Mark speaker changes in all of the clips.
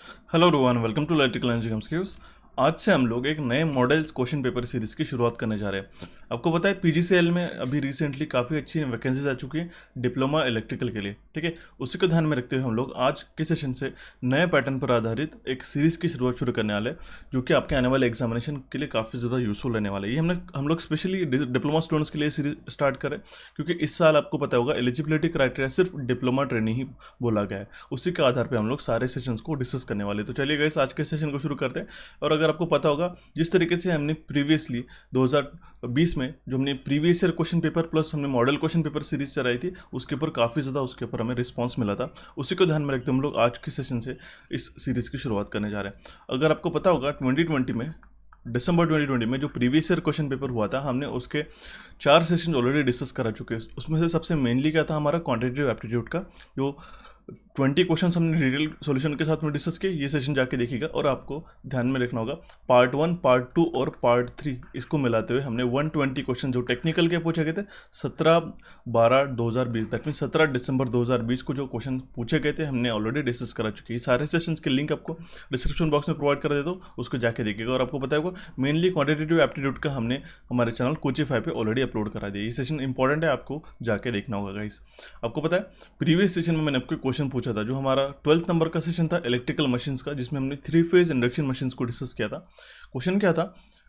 Speaker 1: Hello Rohan, welcome to electrical engineering skills. आज से हम लोग एक नए मॉडल क्वेश्चन पेपर सीरीज की शुरुआत करने जा रहे हैं। आपको पता है पीजीसीएल में अभी रिसेंटली काफ़ी अच्छी वैकेंसीज आ चुकी हैं डिप्लोमा इलेक्ट्रिकल के लिए, ठीक है। उसी को ध्यान में रखते हुए हम लोग आज के सेशन से नए पैटर्न पर आधारित एक सीरीज़ की शुरुआत शुरू करने वाले हैं, जो कि आपके आने वाले एग्जामिनेशन के लिए काफ़ी ज़्यादा यूजफुल रहने वाला है। ये हम लोग स्पेशली डिप्लोमा स्टूडेंट्स के लिए सीरीज स्टार्ट करें, क्योंकि इस साल आपको पता होगा एलिजिबिलिटी क्राइटेरिया सिर्फ डिप्लोमा ट्रेनिंग ही बोला गया है। उसी के आधार पर हम लोग सारे सेशंस को डिस्कस करने वाले हैं। तो चलिए गाइस, आज के सेशन को शुरू करते हैं। और अगर आपको पता होगा, जिस तरीके से हमने प्रीवियसली 2020 में जो हमने previous year question paper plus हमने मॉडल क्वेश्चन पेपर सीरीज चलाई थी, उसके ऊपर काफ़ी ज़्यादा उसके ऊपर हमें रिस्पांस मिला था। उसी को ध्यान में रखते हम लोग आज के सेशन से इस सीरीज़ की शुरुआत करने जा रहे हैं। अगर आपको पता होगा 2020 में दिसंबर 2020 में जो प्रीवियस ईयर क्वेश्चन पेपर हुआ था, हमने उसके 4 सेशन ऑलरेडी डिस्कस करा चुके हैं। उसमें से सबसे मेनली क्या था, हमारा क्वांटिटेटिव एप्टीट्यूड का जो 20 क्वेश्चन हमने डिटेल सॉल्यूशन के साथ में डिस्कस किए। ये सेशन जाके देखिएगा। और आपको ध्यान में रखना होगा पार्ट 1, पार्ट 2 और पार्ट 3 इसको मिलाते हुए हमने 120 क्वेश्चन जो टेक्निकल के पूछे गए थे 17/12/2020, दैट मीन 17 दिसंबर 2020 को जो क्वेश्चन पूछे गए थे हमने ऑलरेडी डिस्कस करा चुके हैं। सारे सेशन के लिंक आपको डिस्क्रिप्शन बॉक्स में प्रोवाइड कर देता हूँ, उसको जाके देखिएगा। और आपको पता होगा मेनली क्वांटिटेटिव एप्टीट्यूड का हमने हमारे चैनल कोचिफाई पे ऑलरेडी अपलोड करा दिया। ये सेशन इंपॉर्टेंट है, आपको जाके देखना होगा गाइस। आपको पता है प्रीवियस सेशन में मैंने आपको क्वेश्चन पूछा था, जो हमारा 12th नंबर का सेशन था इलेक्ट्रिकल मशीन्स का, जिसमें हमने 3 फेज इंडक्शन मशीन्स को डिस्कस किया था। क्वेश्चन क्या था,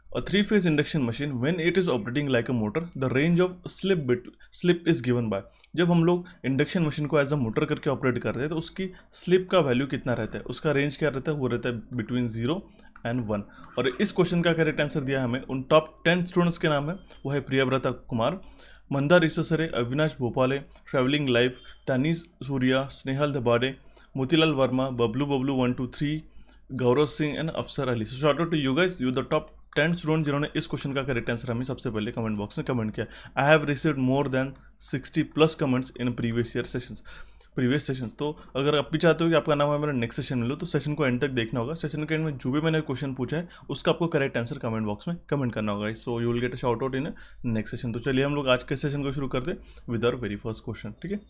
Speaker 1: अ 3 phase induction machine when it is operating like a motor the range of slip is given by. जब हम लोग इंडक्शन मशीन को एज अ मोटर करके ऑपरेट करते हैं तो उसकी स्लिप का वैल्यू कितना रहता है, उसका रेंज क्या रहता है, वो रहता है बिटवीन 0 and 1। और इस क्वेश्चन का करेक्ट आंसर दिया हमें उन टॉप 10 स्टूडेंट्स के नाम है, वो है प्रियव्रता कुमार, मंदार ईससरे, Avinash Bhopale, travelling life, Tanis Surya, Snehal Dhabade, Motilal Verma, Bablu 123, Gaurav Singh and Afsar Ali. So shout out to you guys, you the top 10 student जिन्होंने इस क्वेश्चन का करेक्ट आंसर हमें सबसे पहले कमेंट बॉक्स में कमेंट किया। I have received more than 60+ comments in previous sessions. तो अगर आप भी चाहते हो कि आपका नाम हमारा नेक्स्ट सेशन में लो, तो सेशन को एंड तक देखना होगा। सेशन के एंड में जो भी मैंने क्वेश्चन पूछा है उसका आपको करेक्ट आंसर कमेंट बॉक्स में कमेंट करना होगा। So you will get a shout out in next session. तो चलिए हम लोग आज के सेशन को शुरू करते with our very first question, ठीक है।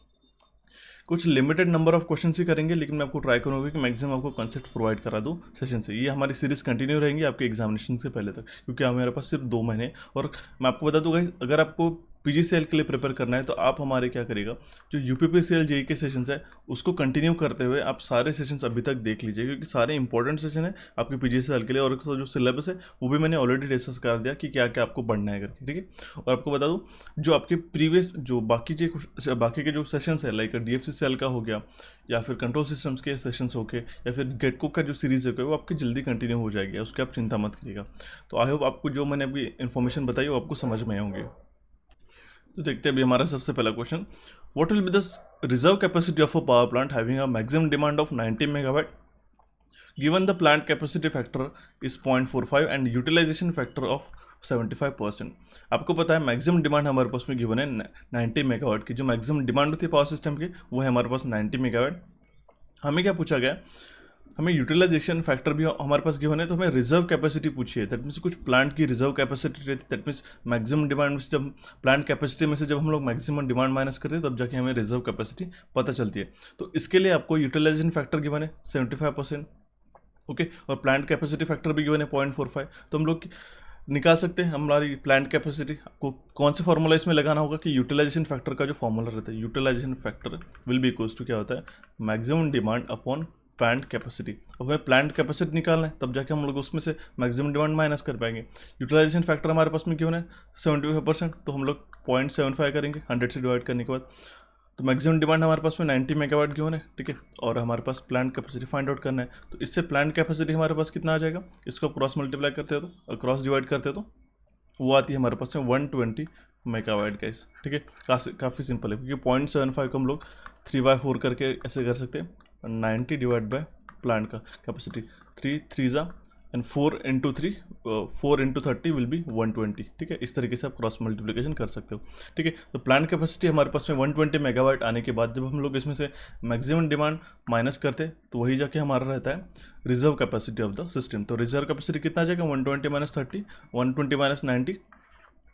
Speaker 1: कुछ लिमिटेड नंबर ऑफ क्वेश्चन ही करेंगे, लेकिन मैं आपको ट्राई करूँगा कि मैक्सिमम आपको कॉन्सेप्ट प्रोवाइड करा दूँ सेशन से। ये हमारी सीरीज कंटिन्यू रहेंगी आपके एग्जामिनेशन से पहले तक, क्योंकि हमारे पास सिर्फ 2 महीने। और मैं आपको बता दूँगा, अगर आपको पीजीसीएल के लिए प्रिपेयर करना है तो आप हमारे क्या करिएगा, जो यूपीपीसीएल जेई के सेशंस है उसको कंटिन्यू करते हुए आप सारे सेशंस अभी तक देख लीजिए, क्योंकि सारे इंपॉर्टेंट सेशन है आपके पीजीसीएल के लिए। और जो सिलेबस है वो भी मैंने ऑलरेडी डिस्कस कर दिया कि क्या क्या आपको पढ़ना है करके, ठीक है। और आपको बता दूँ, जो आपके प्रीवियस जो बाकी के जो सेशंस है, लाइक डीएफसीसीएल का हो गया, या फिर कंट्रोल सिस्टम्स के सेशंस हो गए, या फिर गेटको का जो सीरीज़ है वो आपकी जल्दी कंटिन्यू हो जाएगी, उसकी आप चिंता मत करिएगा। तो आई होप आपको जो मैंने अभी इन्फॉर्मेशन बताई वो आपको समझ में आएंगे। तो देखते हैं अभी हमारा सबसे पहला question, what will be the reserve capacity of a power plant having a maximum demand of 90 megawatt given the plant capacity factor is 0.45 and utilisation factor of 75%। आपको पता है मैक्सिमम डिमांड हमारे पास में गिवन है 90 मेगावाट की। जो maximum demand होती है पावर सिस्टम की वो है हमारे पास 90 मेगावाट। हमें क्या पूछा गया, हमें यूटिलाइजेशन फैक्टर भी हमारे पास गिवन है, तो हमें रिजर्व कैपेसिटी पूछी है। दैट मीन्स कुछ प्लांट की रिजर्व कैपेसिटी रहती है। दैट मीन्स मैक्सिमम डिमांड में से जब प्लांट कैपेसिटी में से जब हम लोग मैक्सिमम डिमांड माइनस करते हैं तब जाके हमें रिजर्व कैपेसिटी पता चलती है। तो इसके लिए आपको यूटिलाइजेशन फैक्टर गिवन है 75%, ओके। और प्लांट कैपेसिटी फैक्टर भी गिवन है 0.45। तो हम लोग निकाल सकते हैं हमारी प्लांट कैपेसिटी। आपको कौन से फॉर्मूला इसमें लगाना होगा कि यूटिलाइजेशन फैक्टर का जो फॉर्मूला रहता है, utilisation factor will be equals to क्या होता है, maximum demand upon plant capacity. अब हमें प्लांट कैपेसिटी निकालना है, तब जाके हम लोग उसमें से मैक्सिमम डिमांड माइनस कर पाएंगे। यूटिलाइजेशन फैक्टर हमारे पास में क्यों है 75%, तो हम लोग 0.75 करेंगे 100 से डिवाइड करने के बाद। तो मैक्सिमम डिमांड हमारे पास में 90 मेगावाट क्यों है, ठीक है। और हमारे पास प्लांट कैपेसिटी फाइंड आउट करना है, तो इससे प्लांट कैपेसिटी हमारे पास कितना आ जाएगा, इसको क्रॉस मल्टीप्लाई करते हो तो क्रॉस डिवाइड करते हो तो वो आती है हमारे पास में 120 मेगावाट गाइस, ठीक है। काफ़ी सिंपल है, क्योंकि 0.75 को हम लोग 3/4 करके ऐसे कर सकते हैं। 90 डिवाइड बाय प्लांट का capacity 3 and 4 into 3 4 into 30 will be 120, ठीक है। इस तरीके से आप क्रॉस मल्टीप्लिकेशन कर सकते हो, ठीक है। तो प्लांट कैपेसिटी हमारे पास में 120 मेगावाट आने के बाद जब हम लोग इसमें से मैक्सिमम डिमांड माइनस करते हैं तो वही जाके हमारा रहता है reserve capacity of the system. तो रिजर्व कैपेसिटी कितना आ जाएगा 120 minus 30, 120 minus 90,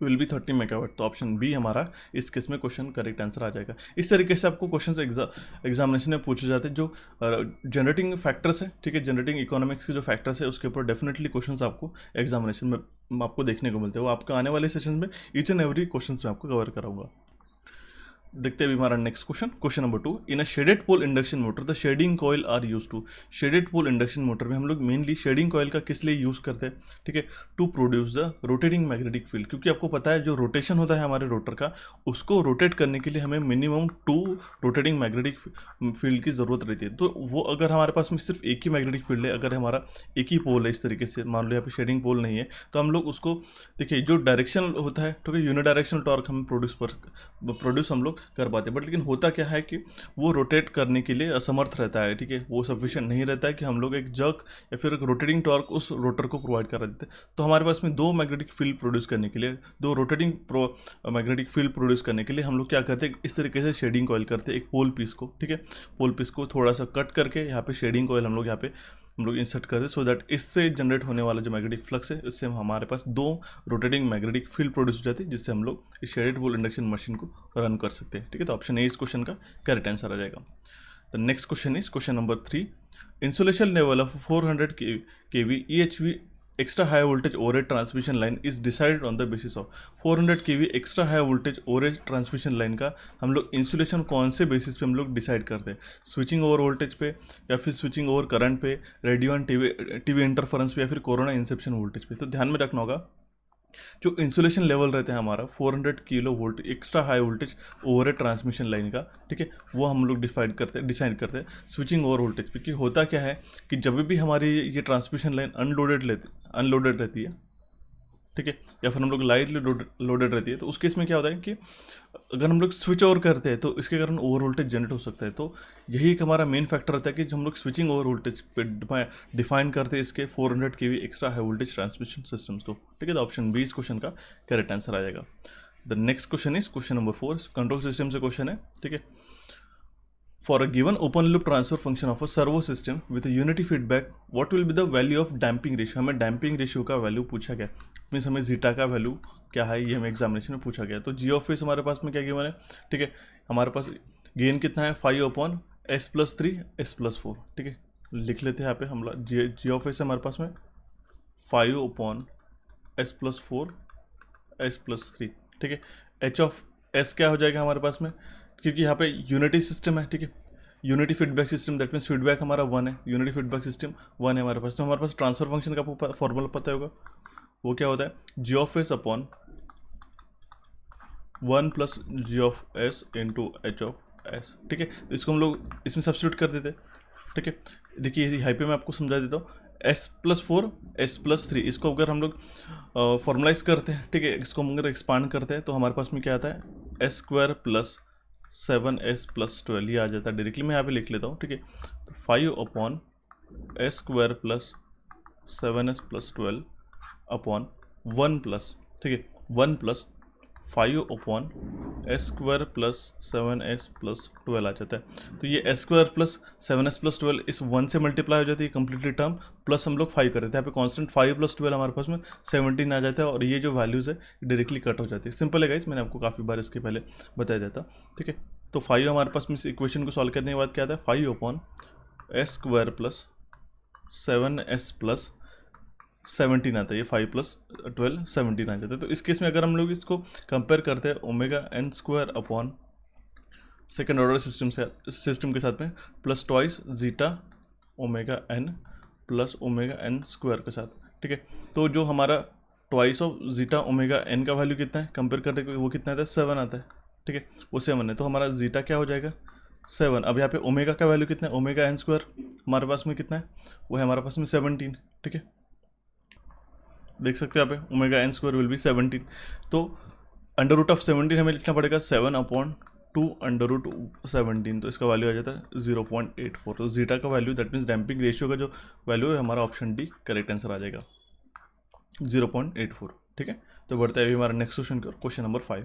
Speaker 1: will be 30 megawatt. तो ऑप्शन बी हमारा इस केस में क्वेश्चन करेक्ट आंसर आ जाएगा। इस तरीके से आपको क्वेश्चन एग्जामिनेशन में पूछे जाते हैं जो जनरेटिंग फैक्टर्स है, ठीक है, जनरेटिंग इकोनॉमिक्स के जो फैक्टर्स है उसके ऊपर डेफिनेटली क्वेश्चंस आपको एग्जामिनेशन में आपको देखने को मिलते हैं। वो आपको आने वाले सेशन में ईच एंड एवरी क्वेश्चन में आपको कवर कराऊंगा। देखते हैं अभी हमारा next question, question number 2। In a shaded pole induction motor the shading coil are use to. Shaded pole induction motor में हम लोग मेनली शेडिंग कॉइल का किस लिए यूज़ करते हैं, ठीक है, to produce the rotating magnetic field. क्योंकि आपको पता है जो रोटेशन होता है हमारे रोटर का, उसको रोटेट करने के लिए हमें मिनिमम 2 रोटेटिंग मैग्नेटिक फील्ड की ज़रूरत रहती है। तो वो अगर हमारे पास में सिर्फ एक ही मैग्नेटिक फील्ड है, अगर हमारा एक ही पोल है इस तरीके से, मान लो यहाँ पे शेडिंग पोल नहीं है, तो हम लोग उसको देखिए जो डायरेक्शन होता है, ठीक है, यूनिडायरेक्शनल टॉर्क हम प्रोड्यूस हम लोग कर पाते हैं। बट लेकिन होता क्या है कि वो रोटेट करने के लिए असमर्थ रहता है, ठीक है, वो सफिशिएंट नहीं रहता है कि हम लोग एक जर्क या फिर एक रोटेटिंग टॉर्क उस रोटर को प्रोवाइड कर देते हैं। तो हमारे पास में 2 मैग्नेटिक फील्ड प्रोड्यूस करने के लिए, 2 रोटेटिंग मैग्नेटिक फील्ड प्रोड्यूस करने के लिए हम लोग क्या करते हैं, इस तरीके से शेडिंग कॉइल करते हैं एक पोल पीस को, ठीक है, पोल पीस को थोड़ा सा कट करके यहाँ पे शेडिंग कॉइल हम लोग इंसर्ट कर दें, सो दैट इससे जनरेट होने वाला जो मैग्नेटिक फ्लक्स है इससे हमारे पास 2 रोटेटिंग मैग्नेटिक फील्ड प्रोड्यूस हो जाती है, जिससे हम लोग इस शेडेड पोल इंडक्शन मशीन को रन कर सकते हैं, ठीक है। तो ऑप्शन ए इस क्वेश्चन का करेक्ट आंसर आ जाएगा। The next question is question number 3। Insulation level of 400 kV EHV extra high voltage overhead transmission line is decided on the basis of 400 kV extra high voltage overhead transmission line का हम लोग insulation कौन से basis पे हम लोग decide करते हैं, स्विचिंग ओवर वोल्टेज पे या फिर स्विचिंग ओवर करंट पे, रेडियो एंड टीवी इंटरफेरेंस पे या फिर कोरोना इंसेप्शन वोल्टेज पे। तो ध्यान में रखना होगा जो इंसुलेशन लेवल रहता है हमारा 400 kilo volt extra high voltage over transmission line का, ठीक है, वो हम लोग डिसाइड करते हैं स्विचिंग ओवर वोल्टेज पे। कि होता क्या है कि जब भी हमारी ये ट्रांसमिशन लाइन अनलोडेड रहती है, ठीक है, या फिर हम लोग लाइटली लोडेड रहती है, तो उस केस में क्या होता है कि अगर हम लोग स्विच ओवर करते हैं तो इसके कारण ओवर वोल्टेज जनरेट हो सकता है। तो यही एक हमारा मेन फैक्टर रहता है कि जो हम लोग स्विचिंग ओवर वोल्टेज पे डिफाइन करते हैं इसके 400 kV extra high voltage transmission systems को, ठीक है। तो ऑप्शन बी इस क्वेश्चन का करेक्ट आंसर आ जाएगा। The next question is question number 4, control system से क्वेश्चन है, ठीक है। For a given open loop transfer function of a servo system with a unity feedback, what will be the value of damping ratio? हमें damping ratio का value पूछा गया, means हमें zeta का वैल्यू क्या है ये हमें एग्जामिनेशन में पूछा गया। तो जी ऑफ एस हमारे पास में क्या गिवन है, ठीक है, हमारे पास गेन कितना है 5/s+3 s+4, ठीक है, लिख लेते हैं यहाँ पे हम लोग जी ऑफ एस हमारे पास में 5/s+4 s+3, ठीक है। एच ऑफ एस क्या हो जाएगा हमारे पास में, क्योंकि यहाँ पे यूनिटी सिस्टम है, ठीक है, unity feedback system, that means feedback हमारा 1 है, यूनिटी फीडबैक सिस्टम 1 है हमारे पास। तो हमारे पास ट्रांसफर फंक्शन का आपको फॉर्मूला पता होगा, वो क्या होता है जी of S upon 1 + g(s) × h(s), ठीक है। तो इसको हम लोग इसमें सब्स्टिट्यूट कर देते हैं, ठीक है। देखिए यहाँ पे मैं आपको समझा देता हूँ, s+4 s+3 इसको अगर हम लोग फॉर्मलाइज करते हैं, ठीक है, इसको हम अगर एक्सपांड करते हैं तो हमारे पास में क्या आता है s² + 7s+12 ये आ जाता है डायरेक्टली। मैं यहाँ पे लिख लेता हूँ, ठीक है। तो 5/s² + 7s+12 अपॉन 1+, ठीक है, 1 + 5/s² + 7s+12 आ जाता है। तो ये s² + 7s+12 इस 1 से मल्टीप्लाई हो जाती है कंप्लीटली टर्म, प्लस हम लोग 5 कर देते हैं, यहाँ पे कांस्टेंट 5 + 12 हमारे पास में 17 आ जाता है, और ये जो वैल्यूज़ है डायरेक्टली कट हो जाती है। सिंपल है गाइस, मैंने आपको काफ़ी बार इसके पहले बताया जाता, ठीक है। तो 5 हमारे पास में इस इक्वेशन को सॉल्व करने के बाद क्या आता है 5/s² + 7s+17 आता है, ये 5 + 12 17 आ जाता है। तो इस केस में अगर हम लोग इसको कंपेयर करते हैं ω(n² upon second order system के साथ में +2 जीटा ω(n) + ω(n² के साथ, ठीक है। तो जो हमारा 2 ऑफ जीटा ω(n) का वैल्यू कितना है कंपेयर करते हैं, वो कितना आता है 7 आता है, ठीक है, वो 7 है। तो हमारा जीटा क्या हो जाएगा 7। अब यहाँ पे ओमेगा का वैल्यू कितना है ω(n² हमारे पास में कितना है, वो है हमारे पास में 17, ठीक है, देख सकते हैं यहाँ पे ω(n² विल बी 17। तो √17 हमें लिखना पड़ेगा 7/2 √17, तो इसका वैल्यू आ जाता है 0.84। तो जीटा का value that means damping ratio का जो वैल्यू है हमारा ऑप्शन डी करेक्ट आंसर आ जाएगा 0.84, ठीक है। तो बढ़ते हैं अभी हमारा नेक्स्ट क्वेश्चन की ओर, क्वेश्चन नंबर 5।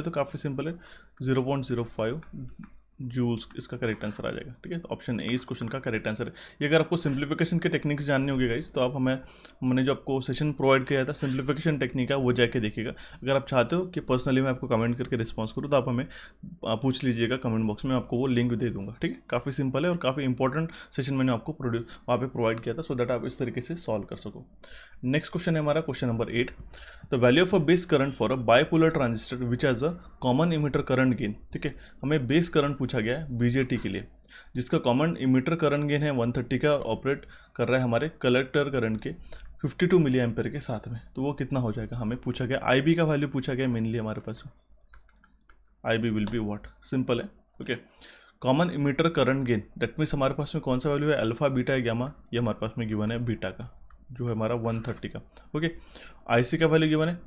Speaker 1: है तो काफ़ी सिंपल है, 0.05 जूल्स इसका करेक्ट आंसर आ जाएगा। ठीक है, तो ऑप्शन ए इस क्वेश्चन का करेक्ट आंसर है। ये अगर आपको सिंप्लीफिकेशन के टेक्निक्स जाननी होगी गाइस, तो आप हमने जो आपको सेशन प्रोवाइड किया था सिंप्लीफिकेशन टेक्निक है, वो जाके देखिएगा। अगर आप चाहते हो कि पर्सनली मैं आपको कमेंट करके रिस्पॉन्स करूँ, तो आप हमें पूछ लीजिएगा कमेंट बॉक्स में, आपको वो लिंक दे दूंगा। ठीक है, काफ़ी सिंपल है और काफ़ी इंपॉर्टेंट सेशन मैंने आपको वहाँ पे प्रोवाइड किया था, सो दैट आप इस तरीके से सॉल्व कर सको। नेक्स्ट क्वेश्चन है हमारा question number 8, the value of a base current for a bipolar transistor which has a common emitter current gain. ठीक है, हमें बेस करंट पूछा गया है बीजेटी के लिए, जिसका कॉमन इमिटर करंट गेन है 130 का और ऑपरेट कर रहा है हमारे कलेक्टर करंट के 52 मिली एम्पेयर के साथ में। तो वो कितना हो जाएगा, हमें पूछा गया। आईबी का वैल्यू पूछा गया मेनली हमारे पास, IB will be what, simple है। Okay, common emitter current gain that means हमारे पास में कौन सा वैल्यू है, अल्फा बीटा है गामा, ये हमारे पास में गिवन है बीटा का, जो है हमारा 130 का। ओके, आईसी का वैल्यू गिवन है,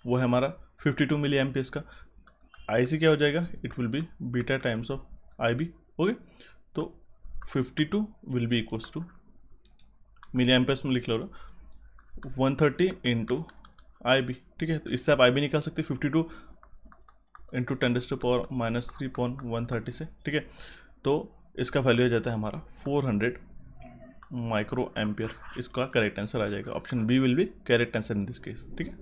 Speaker 1: वो है हमारा 52 मिली एम्पियर्स का। आईसी क्या हो जाएगा, it will be beta times of IB. Okay, तो 52 will be equals to milliamperes में लिख लो 130 इंटू आईबी। ठीक है, तो इससे आप आईबी निकाल सकते हैं 52 इंटू 10⁻³ से। ठीक है, तो इसका वैल्यू हो जाता है हमारा 400 माइक्रो एम्पियर। इसका करेक्ट आंसर आ जाएगा, option B will be correct answer in this case. ठीक है,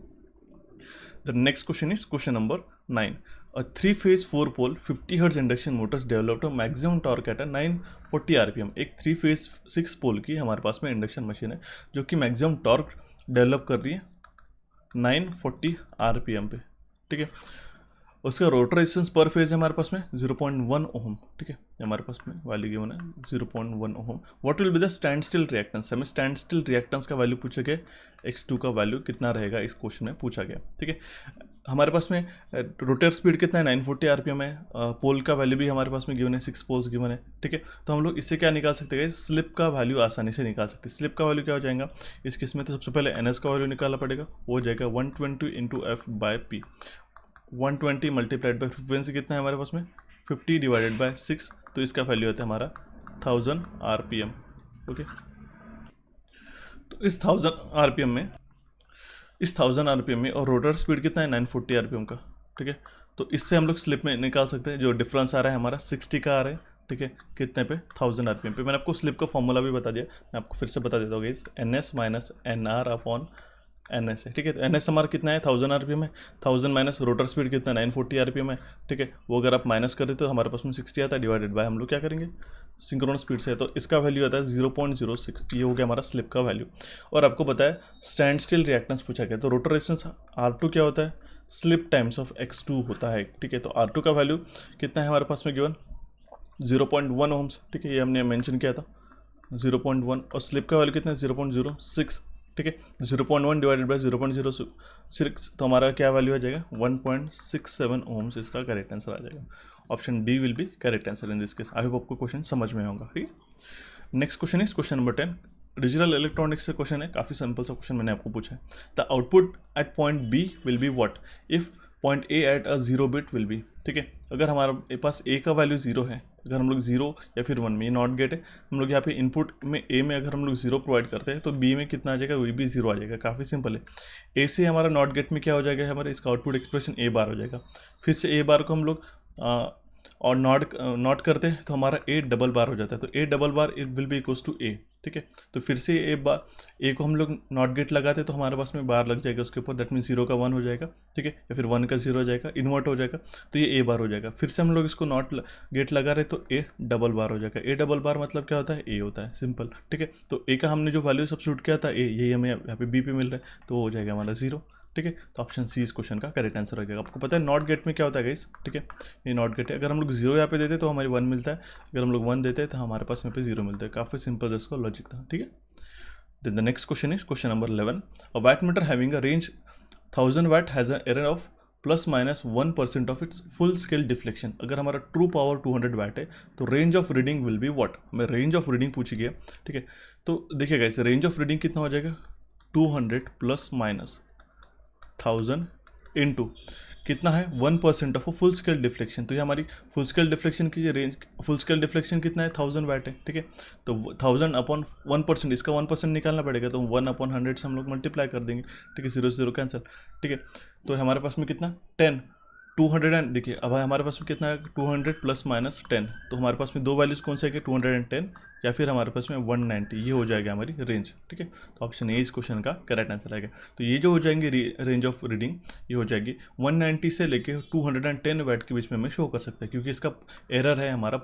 Speaker 1: the next question is question number 9, a 3-phase 4-pole 50 Hz induction motors developed a maximum torque at 940 RPM। एक 3-phase 6 पोल की हमारे पास में इंडक्शन मशीन है जो कि मैक्सिमम टॉर्क डेवलप कर रही है 940 RPM पे। ठीक है, उसका रोटर रेजिस्टेंस पर फेज है हमारे पास में 0.1 ओम। ठीक है, हमारे पास में वैल्यू गिवन है 0.1 ohm. What will be the standstill reactance, हमें स्टैंड स्टिल रिएक्टेंस का वैल्यू पूछा गया, x2 का वैल्यू कितना रहेगा इस क्वेश्चन में पूछा गया। ठीक है, हमारे पास में रोटर स्पीड कितना है 940 RPM है, पोल का वैल्यू भी हमारे पास में गिवन है, 6 पोल्स गिवन है। ठीक है, तो हम लोग इससे क्या निकाल सकते हैं, स्लिप का वैल्यू आसानी से निकाल सकते हैं। स्लिप का वैल्यू क्या हो जाएगा इस केस में, तो सबसे पहले NS का वैल्यू निकालना पड़ेगा, वो हो जाएगा 120 into F/P। 120 multiplied by frequency कितना है हमारे पास में 50 डिवाइडेड बाय 6, तो इसका वैल्यू होता है हमारा 1000 RPM। ओके, तो इस 1000 RPM में और रोटर स्पीड कितना है 940 RPM का। ठीक है, तो इससे हम लोग स्लिप में निकाल सकते हैं, जो डिफरेंस आ रहा है हमारा 60 का आ रहा है। ठीक है, कितने पे 1000 RPM पे। मैंने आपको स्लिप का फॉर्मूला भी बता दिया, मैं आपको फिर से बता देता हूँ guys, NS minus NR upon NS है। ठीक है, तो NS हमारा कितना है 1000 RPM है, 1000 माइनस रोटर स्पीड कितना 940 RPM है। ठीक है, वो अगर आप माइनस करें तो हमारे पास में 60 आता है, डिवाइडेड बाय हम लोग क्या करेंगे सिंक्रोनस स्पीड से, तो इसका वैल्यू आता है 0.06। ये हो गया हमारा स्लिप का वैल्यू। और आपको पता है स्टैंड स्टिल रिएक्टेंस पूछा गया, तो रोटर रेजिस्टेंस R2 क्या होता है स्लिप टाइम्स ऑफ x2 होता है, ठीक है। तो R2 का वैल्यू कितना है हमारे पास में गिवन 0.1 ओम्स, ठीक है, ये हमने मेंशन किया था 0.1, और स्लिप का वैल्यू कितना है 0.06, ठीक है। 0.1 डिवाइडेड बाई 0.06, तो हमारा क्या वैल्यू आ जाएगा 1.67 ओम्स, इसका करेक्ट आंसर आ जाएगा। Option D will be correct answer in this case. I hope आपको क्वेश्चन समझ में होगा, ठीक है। Next question is question number 10। Digital electronics से क्वेश्चन है, काफ़ी सिंपल सा क्वेश्चन मैंने आपको पूछा है। The output at point B will be what if point A at a 0 bit will be, ठीक है। अगर हमारे पास ए का वैल्यू 0 है, अगर हम लोग 0 या फिर 1 में, ये नॉट गेट है, हम लोग यहाँ पे इनपुट में ए में अगर हम लोग 0 प्रोवाइड करते हैं तो बी में कितना आ जाएगा, वही भी 0 आ जाएगा। काफ़ी सिंपल है। ए से हमारा नॉट गेट में क्या हो जाएगा, हमारे इसका आउटपुट एक्सप्रेशन ए बार हो जाएगा। फिर से ए बार को हम लोग और नॉट करते हैं तो हमारा ए डबल बार हो जाता है, तो A double bar it will be equals to A, ठीक है। तो फिर से ए को हम लोग नॉट गेट लगाते हैं तो हमारे पास में बार लग जाएगा उसके ऊपर, दैट मीन 0 का 1 हो जाएगा, ठीक है, या फिर 1 का 0 हो जाएगा, इन्वर्ट हो जाएगा, तो ये ए बार हो जाएगा। फिर से हम लोग इसको नॉट गेट लगा रहे तो ए डबल बार हो जाएगा। ए डबल बार मतलब क्या होता है, ए होता है, सिंपल, ठीक है। तो ए का हमने जो वैल्यू सब्स्टिट्यूट किया था ए, यही हमें यहाँ पे बी पे मिल रहा है, तो हो जाएगा हमारा 0, ठीक है। तो ऑप्शन सी इस क्वेश्चन का करेक्ट आंसर हो जाएगा। आपको पता है नॉट गेट में क्या होता है गाइस, ठीक है, ये नॉट गेट है। अगर हम लोग 0 यहाँ पे देते तो हमारी 1 मिलता है, अगर हम लोग 1 देते हैं तो हमारे पास यहाँ पे 0 मिलता है। काफ़ी सिंपल इसका लॉजिक था, ठीक है। Then the next question is question number 11। A wattmeter having a range 1000 watt has a error of ±1% of its full scale deflection. अगर हमारा ट्रू पावर 200 वाट है तो range of reading will be what, हमें range of reading पूछी गई है, ठीक है। तो देखिए गाइस, रेंज ऑफ रीडिंग कितना हो जाएगा 200 ± 1000 इंटू कितना है 1% ऑफ फुल स्केल डिफ्लेक्शन। तो ये हमारी फुल स्केल डिफ्लेक्शन की रेंज, फुल स्केल डिफ्लेक्शन कितना है 1000 वाट है, ठीक है। तो 1000 अपॉन 1%, इसका 1% निकालना पड़ेगा, तो 1/100 से हम लोग मल्टीप्लाई कर देंगे, ठीक है, 0 से 0 कैंसिल, ठीक है। तो हमारे पास में कितना 10 200 एंड देखिए अब हमारे पास में कितना है 200 ± 10, तो हमारे पास में दो वैल्यूज़ कौन से है 210 या फिर हमारे पास में 190, ये हो जाएगा हमारी रेंज, ठीक है। तो ऑप्शन ए इस क्वेश्चन का करेक्ट आंसर आएगा। तो ये जो हो जाएंगे रेंज ऑफ रीडिंग, ये हो जाएगी 190 से लेके 210 वाट के बीच में हमें शो कर सकते हैं, क्योंकि इसका एरर है हमारा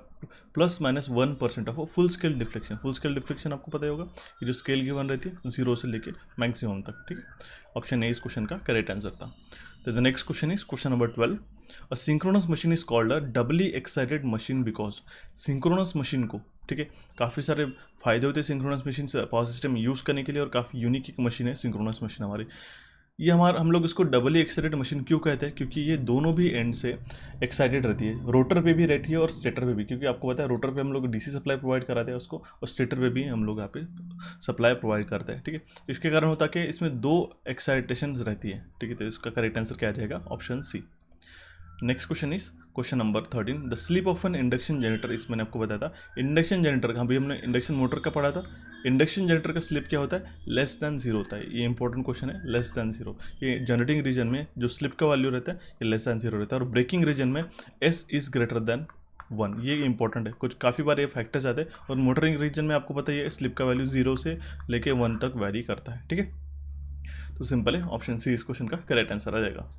Speaker 1: ±1% of full scale deflection. Full scale deflection आपको पता ही होगा, ये जो स्केल की वन रहती है 0 से लेके मैक्सिमम तक, ठीक है। ऑप्शन ए इस क्वेश्चन का करेक्ट आंसर था। तो the next question is question number 12। A synchronous machine is called a doubly excited machine because. Synchronous machine को, ठीक है, काफ़ी सारे फायदे होते हैं सिंक्रोनस मशीन से पावर सिस्टम में यूज़ करने के लिए, और काफ़ी यूनिक एक मशीन है सिंक्रोनस मशीन हमारी। ये हम लोग इसको डबली एक्साइटेड मशीन क्यों कहते हैं, क्योंकि ये दोनों भी एंड से एक्साइटेड रहती है, रोटर पे भी रहती है और स्टेटर पे भी, क्योंकि आपको पता है रोटर पे हम लोग डीसी सप्लाई प्रोवाइड कराते हैं उसको, और स्टेटर पे भी हम लोग यहाँ पे सप्लाई प्रोवाइड करते हैं, ठीक है। इसके कारण होता है कि इसमें दो एक्साइटेशन रहती है, ठीक है। तो इसका करेक्ट आंसर क्या आ जाएगा, option C. Next question is question number 13। The slip of an induction generator, इस मैंने आपको बताया था इंडक्शन जनरेटर का, अभी हमने इंडक्शन मोटर का पढ़ा था। इंडक्शन जनरेटर का स्लिप क्या होता है, लेस दैन 0 होता है। ये इंपॉर्टेंट क्वेश्चन है, लेस दैन 0। ये जनरेटिंग रीजन में जो स्लिप का वैल्यू रहता है ये लेस दैन 0 रहता है, और ब्रेकिंग रीजन में S इज ग्रेटर दैन 1। ये इंपॉर्टेंट है, कुछ काफ़ी बार ये फैक्टर्स आते हैं, और मोटरिंग रीजन में आपको पता ही है स्लिप का वैल्यू 0 से लेके 1 तक वैरी करता है, ठीक है। तो सिंपल है, ऑप्शन सी इस क्वेश्चन का करेक्ट आंसर आ जाएगा।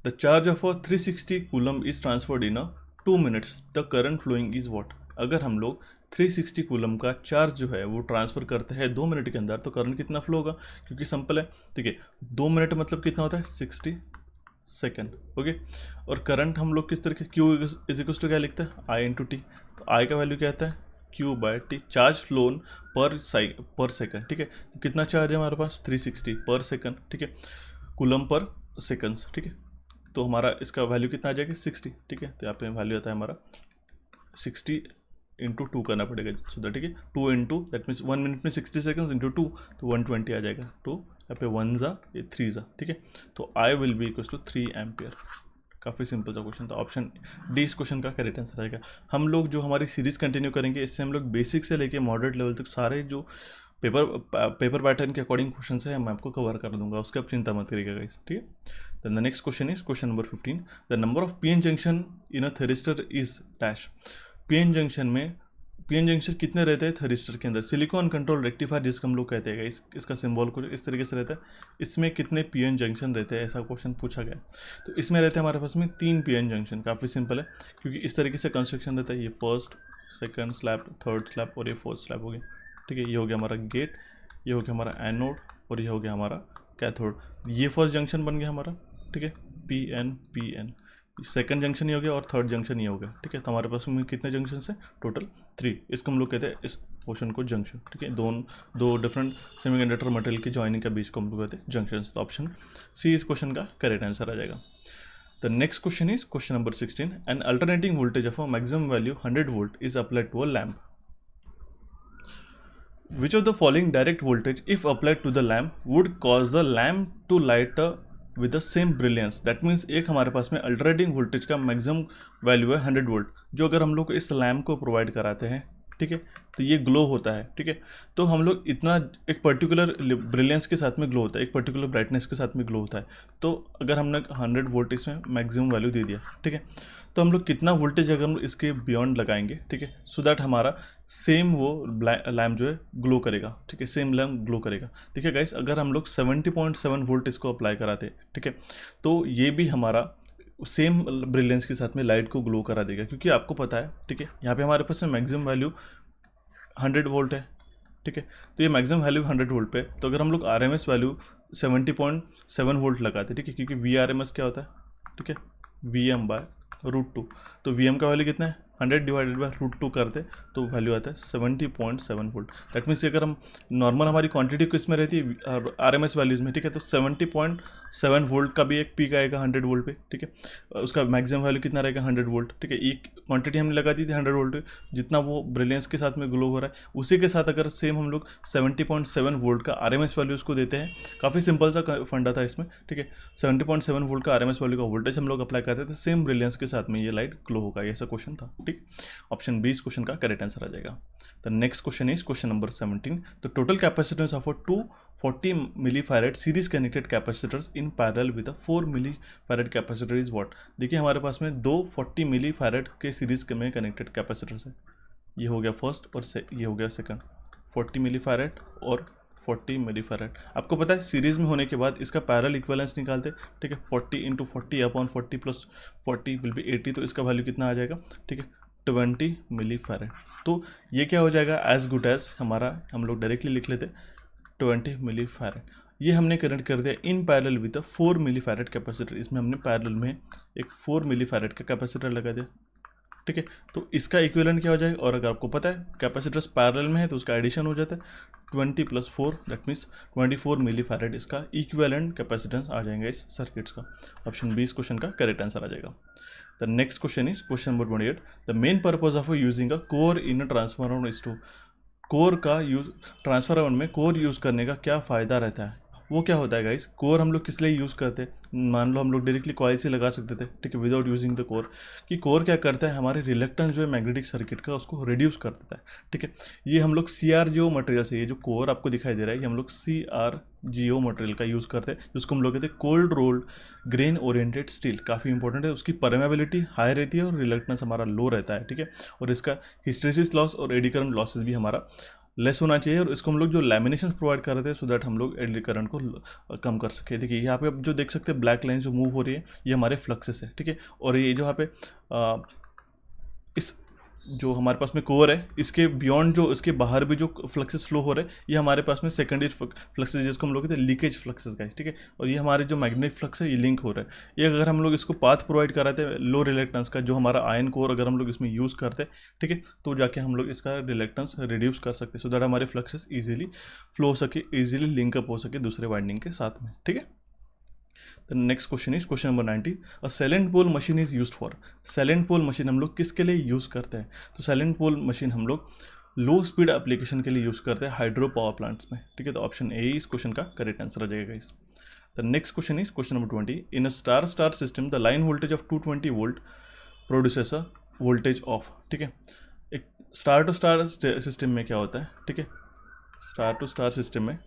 Speaker 1: The charge of a 360 coulomb is transferred in a 2 minutes. The current flowing is what? अगर हम लोग 360 कूलम का चार्ज जो है वो ट्रांसफ़र करते हैं 2 मिनट के अंदर, तो करंट कितना फ्लो होगा, क्योंकि सिंपल है, ठीक है। 2 मिनट मतलब कितना होता है 60 सेकेंड, ओके। और करंट हम लोग किस तरीके, Q इज इक्वल टू क्या लिखते हैं I × T। तो I का वैल्यू क्या आता है Q/T, चार्ज फ्लोन पर सेकंड, ठीक है। कितना चार्ज है हमारे पास 360 पर सेकंड, ठीक है, कूलम पर सेकंड्स, ठीक है। तो हमारा इसका वैल्यू कितना आ जाएगा 60, ठीक है। तो यहाँ पे वैल्यू आता है हमारा 60 × 2 करना पड़ेगा सुधा, ठीक है। 2 × दैट मीन्स 1 मिनट में 60 सेकंड्स × 2 तो 120 आ जाएगा। 2 यहाँ पे 1 ज़ा, ये 3 ज़ा, ठीक है। तो I will be equal to 3 ampere. काफ़ी सिंपल सा क्वेश्चन था, ऑप्शन डी इस क्वेश्चन का करेक्ट आंसर आएगा। हम लोग जो हमारी सीरीज़ कंटिन्यू करेंगे, इससे हम लोग बेसिक से लेके मॉडरेट लेवल तक सारे जो पेपर पैटर्न के अकॉर्डिंग क्वेश्चन है मैं आपको कवर कर दूंगा, उसका आप चिंता मत करिएगा गाइस, ठीक है। Then the next question is question number 15. The number of PN junction in a thyristor is dash. PN junction में PN junction कितने रहते हैं थरिस्टर के अंदर, सिलिकॉन कंट्रोल रेक्टिफायर जिसको हम लोग कहते हैं, इसका सिंबल कुछ इस तरीके से रहता है। इसमें कितने PN जंक्शन रहते हैं, ऐसा क्वेश्चन पूछा गया। तो इसमें रहते हैं हमारे पास में 3 PN जंक्शन। काफ़ी सिंपल है, क्योंकि इस तरीके से कंस्ट्रक्शन रहता है, ये first second slab, third slab और ये फोर्थ स्लैब हो गया, ठीक है। ये हो गया हमारा गेट, ये हो गया हमारा एनोड और ये हो गया हमारा कैथोड। ये फर्स्ट जंक्शन बन गया हमारा, ठीक है, PN सेकंड जंक्शन ये हो गया और थर्ड जंक्शन ये हो गया, ठीक है। तो हमारे पास में कितने जंक्शन है? टोटल 3। इसको हम लोग कहते हैं इस पोर्शन को जंक्शन, ठीक है। दो डिफरेंट सेमीकंडक्टर मटेरियल की जॉइनिंग का बीच को हम लोग कहते हैं जंक्शन। तो ऑप्शन सी इस क्वेश्चन का करेक्ट आंसर आ जाएगा। The next question is question number 16। An alternating voltage of a maximum value 100 volt is applied to a lamp. Which of the following direct voltage, if applied to the lamp, would cause the lamp to light with the same brilliance? That means एक हमारे पास में alternating voltage का maximum value है 100 volt, जो अगर हम लोग इस लैम्प को प्रोवाइड कराते हैं, ठीक है, तो ये ग्लो होता है, ठीक है। तो हम लोग इतना एक पर्टिकुलर ब्रिलियंस के साथ में ग्लो होता है, एक पर्टिकुलर ब्राइटनेस के साथ में ग्लो होता है। तो अगर हमने 100 वोल्ट इसमें मैक्सिमम वैल्यू दे दिया, ठीक है, तो हम लोग कितना वोल्टेज अगर हम इसके बियॉन्ड लगाएंगे, ठीक है, सो दैट हमारा सेम वो लैम्प जो है ग्लो करेगा, ठीक है, सेम लैम्प ग्लो करेगा। ठीक है गाइस, अगर हम लोग 70.7 वोल्ट इसको अप्लाई कराते, ठीक है, तो ये भी हमारा सेम ब्रिलियंस के साथ में लाइट को ग्लो करा देगा, क्योंकि आपको पता है, ठीक है, यहाँ पे हमारे पास मैक्सिमम वैल्यू 100 वोल्ट है, ठीक है। तो ये मैक्सिमम वैल्यू 100 वोल्ट पे, तो अगर हम लोग RMS वैल्यू 70.7 वोल्ट लगाते, ठीक है, क्योंकि VRMS क्या होता है, ठीक है, VM/√2। तो VM का वैल्यू कितना है? 100 डिवाइडेड बाय √2 करते तो वैल्यू आता है 70.7 वोल्ट। दैट मीन्स अगर हम नॉर्मल हमारी क्वांटिटी किस में रहती है? RMS वैल्यूज़ में, ठीक है। तो 70.7 वोल्ट का भी एक पीक आएगा 100 वोल्ट पे, ठीक है। उसका मैक्सिमम वैल्यू कितना रहेगा? 100 वोल्ट, ठीक है। एक क्वांटिटी हमने लगा दी थी 100 वोल्ट, जितना वो ब्रिलियंस के साथ में ग्लो हो रहा है, उसी के साथ अगर सेम हम लोग 70.7 वोल्ट का RMS वैल्यू उसको देते हैं। काफ़ी सिंपल सा फंडा था इसमें, ठीक है। 70.7 वोल्ट का RMS वैल्यू का वोल्टेज हम लोग अप्लाई करते थे, सेम ब्रिलियंस के साथ में ये लाइट ग्लो होगा। ऐसा क्वेश्चन था, ठीक। ऑप्शन बी इस क्वेश्चन का करेक्ट आंसर आ जाएगा। The next question is question number 17। The total capacitance of a 240 millifarad series connected capacitors in parallel with a 4 millifarad capacitor is what? देखिए हमारे पास में दो 40 मिलीफैरेड के सीरीज में कनेक्टेड कैपेसिटर्स है। ये हो गया फर्स्ट और ये हो गया सेकंड, 40 मिलीफैरेड और 40 मिलीफैरेड। आपको पता है सीरीज में होने के बाद इसका पैरेलल इक्विवेलेंस निकालते, ठीक है। 40 × 40 अपॉन 40 प्लस 40 विल बी 80, तो इसका वैल्यू कितना आ जाएगा, ठीक है, 20 मिलीफैरेड। तो ये क्या हो जाएगा? एज गुड एज हमारा, हम लोग डायरेक्टली लिख लेते 20 मिलीफैरेड। ये हमने कनेक्ट कर दिया इन पैरेलल विद 4 मिलीफैरेड कैपेसिटर। इसमें हमने पैरेलल में एक 4 मिलीफैरेड का कैपेसिटर लगा दिया, ठीक है। तो इसका इक्विवेलेंट क्या हो जाएगा? और अगर आपको पता है कैपेसिटर्स पैरेलल में है तो उसका एडिशन हो जाता है 20 + 4, दैट मीन्स 24 मिलीफैरेड इसका इक्विवेलेंट कैपेसिटेंस आ जाएगा इस सर्किट्स का। ऑप्शन बी इस क्वेश्चन का करेक्ट आंसर आ जाएगा। The next question is question number 28। The main purpose of using a core in a transformer is to. Core का यूज ट्रांसफार्मर में कोर यूज़ करने का क्या फ़ायदा रहता है? वो क्या होता है गाइस? कोर हम लोग किस लिए यूज़ करते हैं? मान लो हम लोग डायरेक्टली कॉइल से लगा सकते थे, ठीक है, विदाउट यूजिंग द कोर। कि कोर क्या करता है? हमारे रिलेक्टेंस जो है मैग्नेटिक सर्किट का, उसको रिड्यूस कर देता है, ठीक है। ये हम लोग CRGO मटेरियल से, ये जो कोर आपको दिखाई दे रहा है, ये हम लोग CRGO मटेरियल का यूज़ करते हैं, जिसको हम लोग कहते हैं cold rolled grain oriented steel. काफ़ी इंपॉर्टेंट है, उसकी परमेबिलिटी हाई रहती है और रिलेक्टेंस हमारा लो रहता है, ठीक है। और इसका हिस्टैरिसीस लॉस और एडी करंट लॉसेज भी हमारा लेस होना चाहिए। और इसको हम लोग जो लैमिनेशन प्रोवाइड कर रहे थे, सो दैट हम लोग एडी करंट को कम कर सके। देखिए यहाँ पे आप जो देख सकते हैं ब्लैक लाइन जो मूव हो रही है, ये हमारे फ्लक्सेस है, ठीक है। और ये जो यहाँ पे इस जो हमारे पास में कोर है, इसके बियॉन्ड जो इसके बाहर भी जो फ्लक्सेस फ्लो हो रहे हैं, ये हमारे पास में सेकेंडरी फ्लक्सेस, जिसको हम लोग कहते हैं लीकेज फ्लक्सेस गाइस, ठीक है। और ये हमारे जो मैग्नेटिक फ्लक्स है, ये लिंक हो रहा है। ये अगर हम लोग इसको पाथ प्रोवाइड कराते हैं लो रिलेक्टेंस का, जो हमारा आयन कोर अगर हम लोग इसमें यूज़ करते हैं, ठीक है, तो जाके हम लोग इसका रिलेक्टेंस रिड्यूस कर सकते हैं, सो दैट हमारे फ्लक्सेस ईजिली फ्लो हो सके, ईजिली लिंकअप हो सके दूसरे वाइंडिंग के साथ में, ठीक है। The next question is question number 90। A silent pole machine is used for. Silent pole machine हम लोग किसके लिए यूज़ करते हैं? तो साइलेंट पोल मशीन हम लोग लो स्पीड एप्लीकेशन के लिए यूज़ करते हैं हाइड्रो पावर प्लांट्स में, ठीक है। तो ऑप्शन ए इस क्वेश्चन का करेक्ट आंसर आ जाएगा guys. The next question is question number 20। In a star star system the line voltage of 220 volt produces a voltage of, ठीक है। एक स्टार टू स्टार सिस्टम में क्या होता है, ठीक है, स्टार टू स्टार सिस्टम में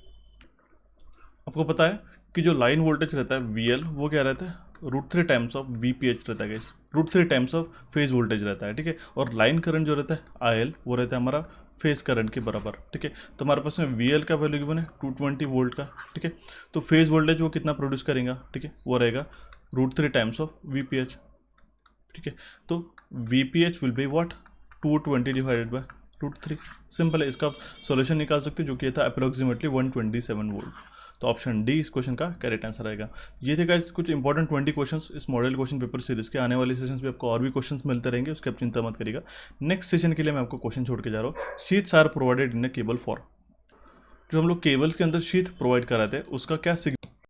Speaker 1: आपको पता है कि जो लाइन वोल्टेज रहता है VL, वो क्या रहता है? √3 टाइम्स ऑफ VPH रहता है guys, √3 times of phase voltage रहता है, ठीक है। और लाइन करंट जो रहता है IL, वो रहता है हमारा फेज करंट के बराबर, ठीक है। तो हमारे पास में VL का वैल्यू गिवन है 220 वोल्ट का, ठीक है। तो फेज वोल्टेज वो कितना प्रोड्यूस करेगा, ठीक है, वो रहेगा √3 टाइम्स ऑफ VPH, ठीक है। तो VPH will be what? 220 divided by √3। Simple है, इसका सॉल्यूशन निकाल सकते हैं, जो कि था अप्रोक्सीमेटली 127 वोल्ट। तो ऑप्शन डी इस क्वेश्चन का करेक्ट आंसर आएगा। ये थे गाइस कुछ इंपॉर्टेंट 20 क्वेश्चंस इस मॉडल क्वेश्चन पेपर सीरीज के। आने वाले सेशंस में आपको और भी क्वेश्चंस मिलते रहेंगे, उसकी आप चिंता मत करिएगा। नेक्स्ट सेशन के लिए मैं आपको क्वेश्चन छोड़ के जा रहा हूँ। Sheets are provided in a cable for. जो हम लोग केबल्स के अंदर शीट प्रोवाइड कराते हैं उसका क्या